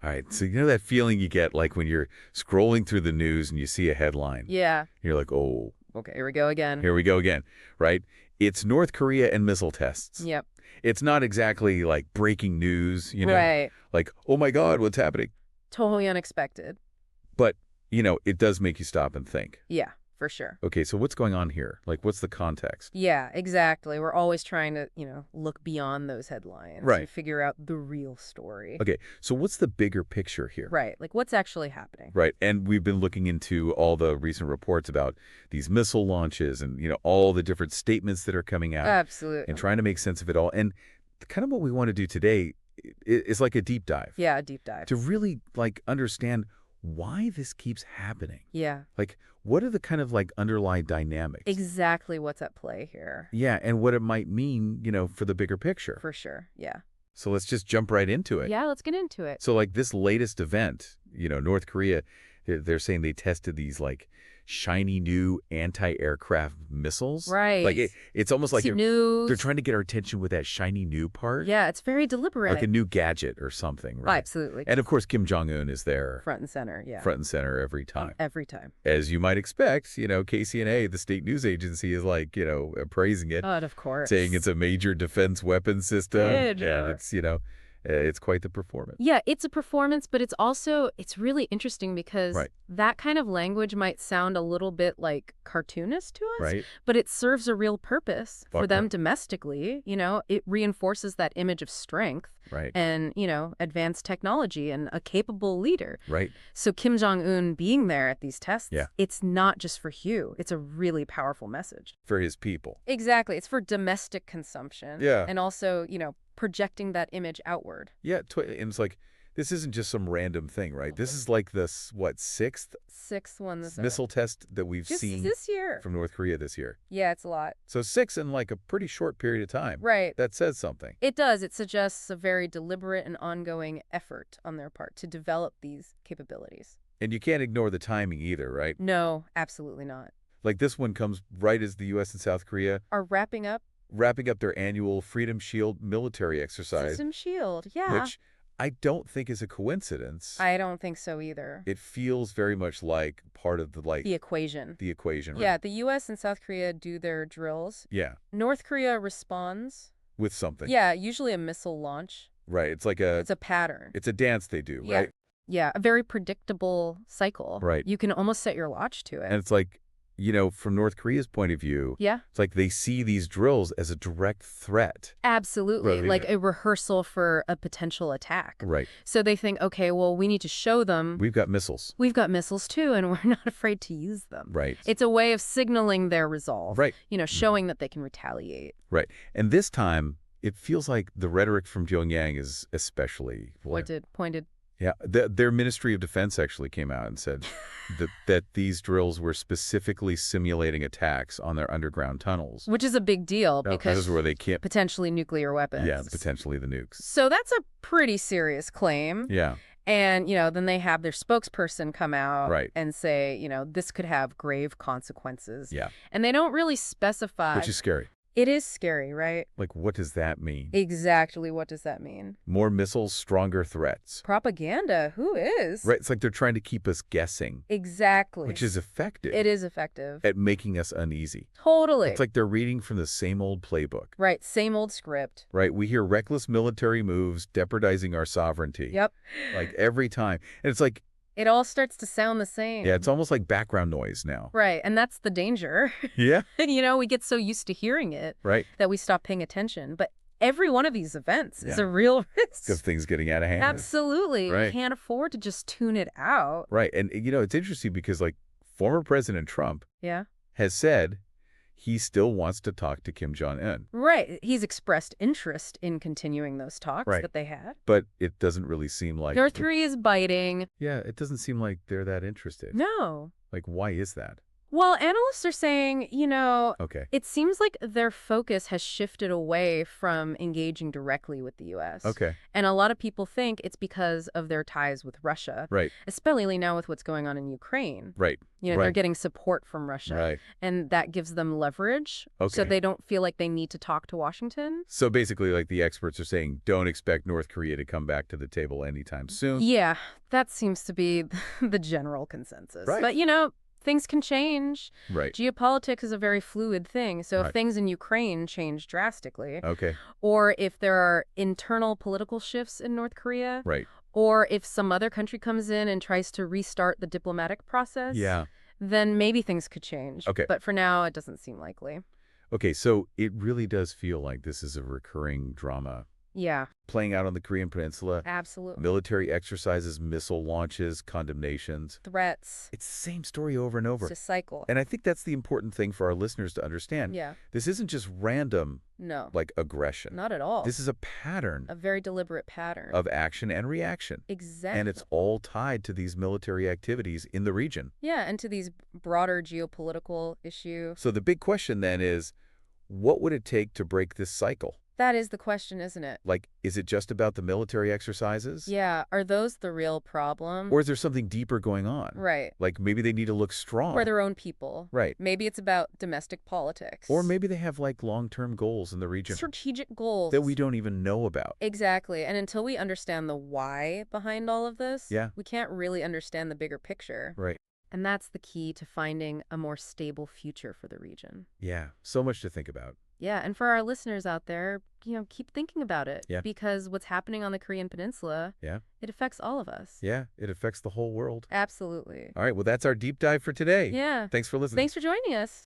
All right. So you know that feeling you get like when you're scrolling through the news and you see a headline. Yeah. You're like, oh, Okay, here we go again. here we go again, right? It's North Korea and missile tests. Yep. It's not exactly like breaking news, Right. like, oh my God, what's happening? Totally unexpected. But, it does make you stop and think. Yeah, for sure. Okay, so what's going on here? Like, what's the context? Yeah, exactly. We're always trying to, look beyond those headlines Right. and figure out the real story. Okay, so what's the bigger picture here? Right. Like, what's actually happening? Right, and we've been looking into all the recent reports about these missile launches and, all the different statements that are coming out. Absolutely. And trying to make sense of it all. And kind of what we want to do today is like a deep dive. Yeah, a deep dive. To really, understand why this keeps happening. Yeah. Like, what are the kind of, underlying dynamics? Exactly what's at play here. Yeah, and what it might mean, for the bigger picture. For sure. Yeah. So let's just jump right into it. Yeah, let's get into it. So, this latest event, North Korea, they're saying they tested these, shiny new anti-aircraft missiles. Right. Like, it's almost like news. they're trying to get our attention with that shiny new part. Yeah, it's very deliberate. Like a new gadget or something, right? Absolutely. And, of course, Kim Jong Un is there. Front and center, yeah. Front and center every time. Every time. As you might expect, KCNA, the state news agency, is praising it. Oh, of course. Saying it's a major defense weapon system. Major. Yeah, it's quite the performance. Yeah, it's a performance, but it's really interesting because Right. that kind of language might sound a little bit like cartoonist to us, Right. but it serves a real purpose for Fuck them right. domestically. It reinforces that image of strength Right. and, advanced technology and a capable leader. Right. So Kim Jong Un being there at these tests, Yeah. it's not just for Hugh. It's a really powerful message. For his people. Exactly. It's for domestic consumption. Yeah. And also, projecting that image outward. Yeah, and it's like, this isn't just some random thing, right? This is like the, sixth Sixth one missile test that we've just seen this year. from North Korea this year. Yeah, it's a lot. So 6 in a pretty short period of time. Right. That says something. It does. It suggests a very deliberate and ongoing effort on their part to develop these capabilities. And you can't ignore the timing either, right? No, absolutely not. Like this one comes right as the U.S. and South Korea Are wrapping up their annual Freedom Shield military exercise. System Shield. Yeah. Which I don't think is a coincidence. I don't think so either. It feels very much like part of The equation. the equation, right? Yeah, the U.S. and South Korea do their drills. Yeah, North Korea responds. with something. Yeah, usually a missile launch. Right. It's like It's a pattern. it's a dance they do, Yeah. right? Yeah, a very predictable cycle. Right. You can almost set your watch to it. And it's like, from North Korea's point of view, Yeah, it's like they see these drills as a direct threat. absolutely. Right. Like a rehearsal for a potential attack. Right. So they think, okay, well, we need to show them We've got missiles. we've got missiles too, and we're not afraid to use them. Right. It's a way of signaling their resolve. Right. Showing that they can retaliate. Right. And this time, it feels like the rhetoric from Pyongyang is especially Pointed. Yeah, their Ministry of Defense actually came out and said that these drills were specifically simulating attacks on their underground tunnels. Which is a big deal That because is where they can't. potentially nuclear weapons. Yeah, potentially the nukes. So that's a pretty serious claim. Yeah, And, then they have their spokesperson come out Right. and say, this could have grave consequences. yeah, And they don't really specify. which is scary. It is scary, right? Like, what does that mean? Exactly. What does that mean? More missiles, stronger threats. Propaganda. Who is? Right, it's like they're trying to keep us guessing, Exactly. which is effective It is effective. at making us uneasy. Totally. It's like they're reading from the same old playbook. Right. Same old script. Right, we hear reckless military moves jeopardizing our sovereignty. Yep. Like every time. And it's like, It all starts to sound the same. yeah, it's almost like background noise now. Right. And that's the danger. Yeah, We get so used to hearing it right. that we stop paying attention. But every one of these events is Yeah. a real risk. Of things getting out of hand. Absolutely. Right. You can't afford to just tune it out. Right. And, it's interesting because, former President Trump Yeah. has said he still wants to talk to Kim Jong Un. Right. He's expressed interest in continuing those talks Right. that they had. But it doesn't really seem like... North Korea is biting. Yeah, it doesn't seem like they're that interested. No. Like, why is that? Well, analysts are saying, Okay. it seems like their focus has shifted away from engaging directly with the U.S. Okay. And a lot of people think it's because of their ties with Russia, Right. especially now with what's going on in Ukraine. Right. They're Right. getting support from Russia, Right. and that gives them leverage, so Okay. they don't feel like they need to talk to Washington. So basically, like the experts are saying, don't expect North Korea to come back to the table anytime soon. Yeah, that seems to be the general consensus. Right. But, things can change. Right. Geopolitics is a very fluid thing. So if Right. things in Ukraine change drastically, Okay. or if there are internal political shifts in North Korea, Right. or if some other country comes in and tries to restart the diplomatic process, Yeah. then maybe things could change. Okay. But for now, it doesn't seem likely. Okay, so it really does feel like this is a recurring drama Yeah, playing out on the Korean Peninsula. absolutely. Military exercises, missile launches, condemnations. Threats. It's the same story over and It's over. a cycle. And I think that's the important thing for our listeners to understand. Yeah. This isn't just random, No, like, aggression. not at all. This is a pattern A very deliberate pattern. of action and reaction. Exactly. And it's all tied to these military activities in the region. Yeah, and to these broader geopolitical issues. So the big question then is, what would it take to break this cycle? That is the question, isn't it? Like, is it just about the military exercises? Yeah, are those the real problem? Or is there something deeper going on? Right. Like maybe they need to look strong. Or their own people. Right. Maybe it's about domestic politics. Or maybe they have like long-term goals in the region strategic goals. that we don't even know about. Exactly. And until we understand the why behind all of this, Yeah. we can't really understand the bigger picture. Right. And that's the key to finding a more stable future for the region. Yeah. So much to think about. Yeah, and for our listeners out there, keep thinking about it. Yeah. Because what's happening on the Korean Peninsula, Yeah. it affects all of us. Yeah. It affects the whole world. Absolutely. All right. Well, that's our deep dive for today. Yeah. Thanks for listening. Thanks for joining us.